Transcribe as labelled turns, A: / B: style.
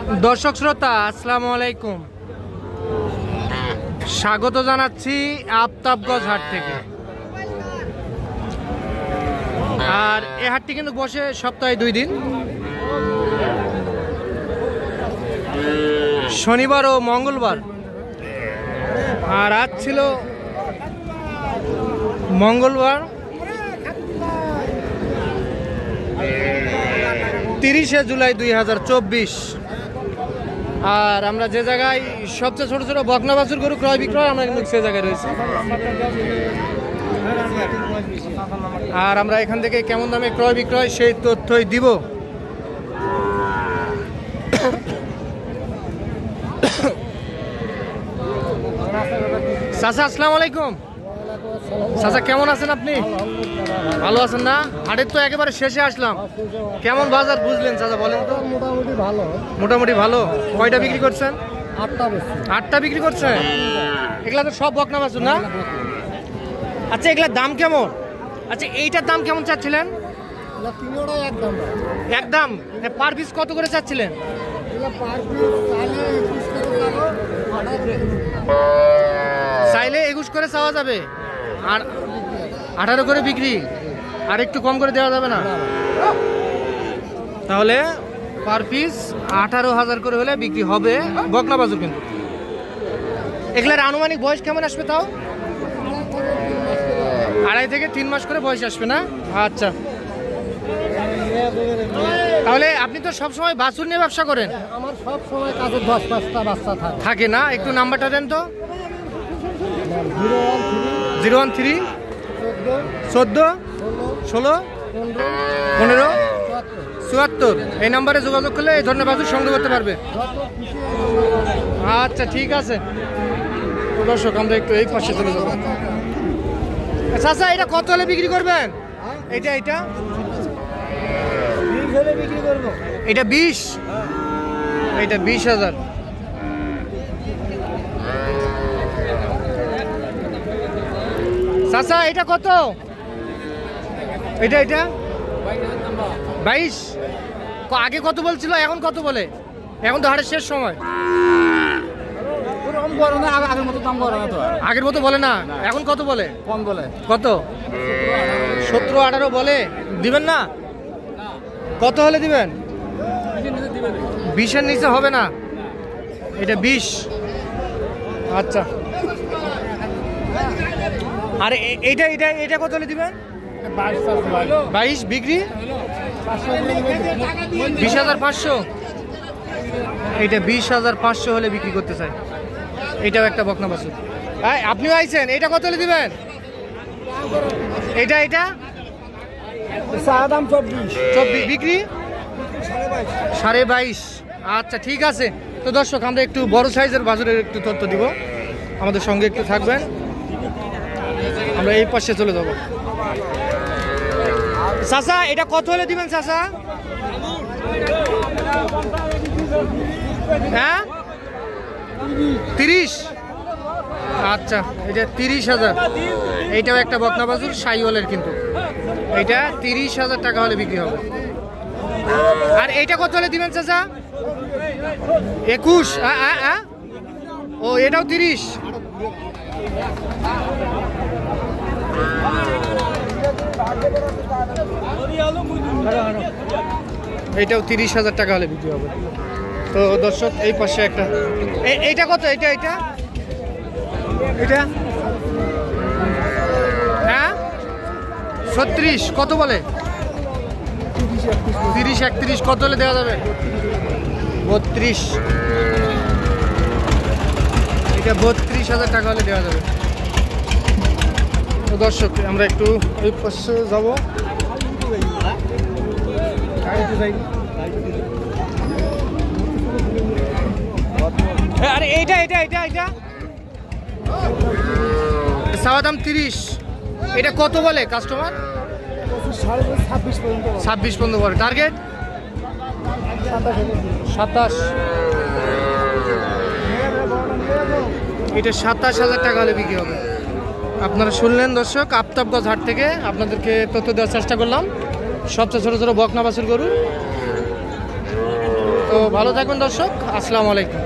A: দর্শক শ্রোতা আসসালামু আলাইকুম, স্বাগত জানাচ্ছি আফতাবগঞ্জ হাট থেকে। আর এই হাটটি কিন্তু বসে সপ্তাহে 2 দিন, শনিবার ও মঙ্গলবার। আর আজ ছিল মঙ্গলবার 30শে জুলাই 2024। আর আমরা যে জায়গায় সবচেয়ে ছোট ছোট বকনা বাছুর গরু ক্রয় বিক্রয়, আমরা কিন্তু সে জায়গায় রয়েছি। আর আমরা এখান থেকে কেমন দামে ক্রয় বিক্রয় সেই তথ্যই দিব। চাচা আসসালামু আলাইকুম। চাচা কেমন আছেন আপনি? ভালো আছেন না? হাটের তো একেবারে শেষে আসলাম, কেমন বাজার বুঝলেন চাচা বলেন তো?
B: মোটামুটি ভালো।
A: মোটামুটি ভালো। কয়টা বিক্রি করছেন?
B: 8টা।
A: 8টা বিক্রি করছেন? এগুলা তো সব বকনা বাছুর না? আচ্ছা এগুলার দাম কেমন? আচ্ছা এইটার দাম কেমন চাচ্ছিলেন? একদম পার পিস কত করে চাচ্ছিলেন? চাইলে 21 করে চাওয়া যাবে, আর 18 করে বিক্রি, আর একটু কম করে দেওয়া যাবে না? তাহলে পার পিস 18,000 করে হলে বিক্রি হবে বকনা বাছুর। কিন্তু এগুলার আনুমানিক বয়স কেমন আসবে? তাও 2.5 থেকে 3 মাস করে বয়স আসবে না? আচ্ছা, তাহলে আপনি তো সব সময় বাছুর নিয়ে ব্যবসা করেন?
B: আমার সব সময় কাছে 10-5টা বাচ্চা
A: থাকে না? একটু নাম্বারটা দেন তো। 013 14 16 15 74। এই নাম্বারে যোগাযোগ করলে এই ধরনের বাছুর সংগ্রহ করতে পারবে। আচ্ছা ঠিক আছে দর্শক, আমরা একটু এই পাশে চলে যাবো। চাচা এটা কত হলে বিক্রি করবেন? এটা এটা
B: বিক্রি করবো।
A: এটা 20, এটা 20,000। চাচা এটা কত? এটা এটা 22। আগে কত বলছিল, এখন কত বলে? এখন তো হাটের শেষ সময়। আগের মতো বলে না, এখন কত বলে?
B: কম বলে।
A: কত? 17-18 বলে। দিবেন না? কত হলে দিবেন? 20-এর নিচে হবে না? এটা 20। আচ্ছা, আর এইটা এটা এটা কত হলে দিবেন? 22 বিক্রি। 20,500। এইটা 20,500 হলে বিক্রি করতে চাই। এটাও একটা বকনা বাছুর। আপনিও আইছেন, এটা কত হলে দিবেন? এটা এটা
B: দাম 24
A: বিক্রি 22.5। আচ্ছা ঠিক আছে। তো দর্শক, আমরা একটু বড় সাইজের বাছুরের একটু তথ্য দিব, আমাদের সঙ্গে একটু থাকবেন। আমরা এই পাশে চলে যাব। চাচা এটা কত হলে দিবেন চাচা? হ্যাঁ 30। আচ্ছা এটা 30,000। এইটাও একটা বকনা বাছুর শাহিওয়ালের, কিন্তু এটা 30,000 টাকা হলে বিক্রি হবে। আর এইটা কত হলে দিবেন চাচা? 21। ও এটাও 30। এইটাও 30,000 টাকা হলে বিক্রি হবে। তো দর্শক এই পাশে একটা, এইটা কত? এটা এটা এটা হ্যাঁ 36। কত বলে? 30-31। কত হলে দেওয়া যাবে? 32। এটা 32,000 টাকা হলে দেওয়া যাবে। তো দর্শক আমরা একটু এই পাশে যাবো। আরে এইটা এটা এটা এটা চাওয়া দাম 30। এটা কত বলে কাস্টমার? 26 পর্যন্ত বলে। টার্গেট 27। এটা 27,000 টাকা হলে বিক্রি হবে। আপনারা শুনলেন দর্শক, আফতাবগঞ্জ হাট থেকে আপনাদেরকে তথ্য দেওয়ার চেষ্টা করলাম। সবচেয়ে ছোট ছোট বকনা বাছুর গরু। তো ভালো থাকবেন দর্শক, আসসালামু আলাইকুম।